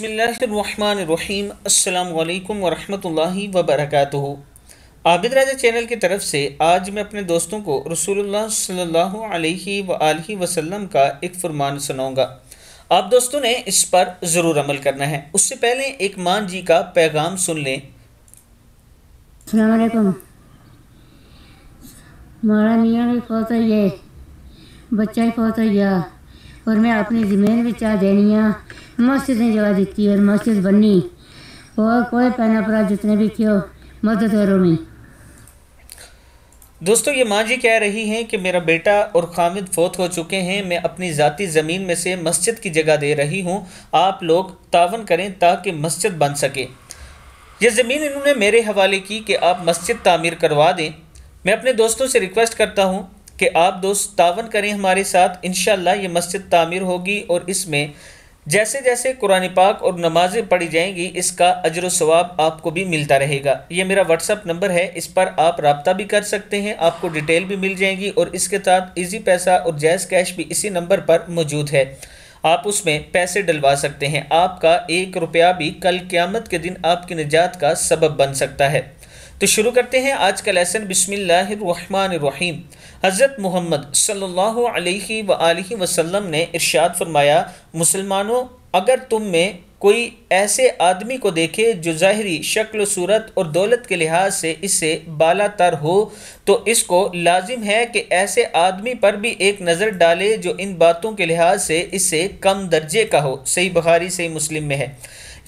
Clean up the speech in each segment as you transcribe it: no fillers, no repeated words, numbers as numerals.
बिस्मिल्लाहिर्रहमानिर्रहीम। अस्सलामु अलैकुम वरहमतुल्लाहि वबरकातुहू। आबिद राजा चैनल की तरफ से आज मैं अपने दोस्तों को रसूलुल्लाह सल्लल्लाहु अलैहि वसल्लम का एक फरमान सुनाऊंगा। आप दोस्तों ने इस पर ज़रूर अमल करना है। उससे पहले एक मान जी का पैगाम सुन लें। अस्सलाम वालेकुम। हमारा मियाँ भी फौत हो गए, बच्चा ही फौत हो गया और मैं अपनी ज़मीन भी चाह देनी आ मस्जिदें जगह दी और मस्जिद बनी और कोई पैना पड़ा जितने भी थियो मदद करो मैं। दोस्तों, ये माँ जी कह रही हैं कि मेरा बेटा और खामिद फौत हो चुके हैं, मैं अपनी ज़ाती ज़मीन में से मस्जिद की जगह दे रही हूँ, आप लोग तावन करें ताकि मस्जिद बन सके। ये ज़मीन इन्होंने मेरे हवाले की कि आप मस्जिद तामीर करवा दें। मैं अपने दोस्तों से रिक्वेस्ट करता हूँ कि आप दोस्त तावन करें हमारे साथ। इंशाअल्लाह ये मस्जिद तामीर होगी और इसमें जैसे जैसे कुरान पाक और नमाज़ें पढ़ी जाएंगी इसका अजर व सवाब आपको भी मिलता रहेगा। ये मेरा व्हाट्सअप नंबर है, इस पर आप रब्ता भी कर सकते हैं, आपको डिटेल भी मिल जाएंगी और इसके साथ इजी पैसा और जैज़ कैश भी इसी नंबर पर मौजूद है। आप उसमें पैसे डलवा सकते हैं। आपका 1 रुपया भी कल क़यामत के दिन आपकी निजात का सबब बन सकता है। तो शुरू करते हैं आज का लेसन। बिस्मिल्लाहिर्रहमानिर्रहीम। हज़रत मोहम्मद सल्लल्लाहु अलैहि वसल्लम ने इरशाद फरमाया, मुसलमानों, अगर तुम में कोई ऐसे आदमी को देखे जो ज़ाहिरी शक्ल सूरत और दौलत के लिहाज से इससे बाला तर हो, तो इसको लाजिम है कि ऐसे आदमी पर भी एक नज़र डाले जो इन बातों के लिहाज से इससे कम दर्जे का हो। सही बुखारी सही मुस्लिम में है।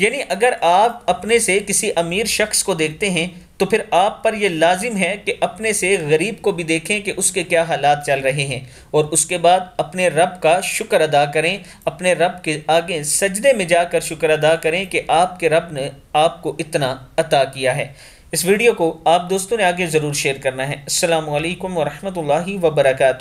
यानी अगर आप अपने से किसी अमीर शख्स को देखते हैं तो फिर आप पर यह लाजिम है कि अपने से गरीब को भी देखें कि उसके क्या हालात चल रहे हैं और उसके बाद अपने रब का शुक्र अदा करें। अपने रब के आगे सजदे में जाकर शुक्र अदा करें कि आपके रब ने आपको इतना अता किया है। इस वीडियो को आप दोस्तों ने आगे ज़रूर शेयर करना है। अस्सलामु अलैकुम वरहमतुल्लाहि वबरकातुहू।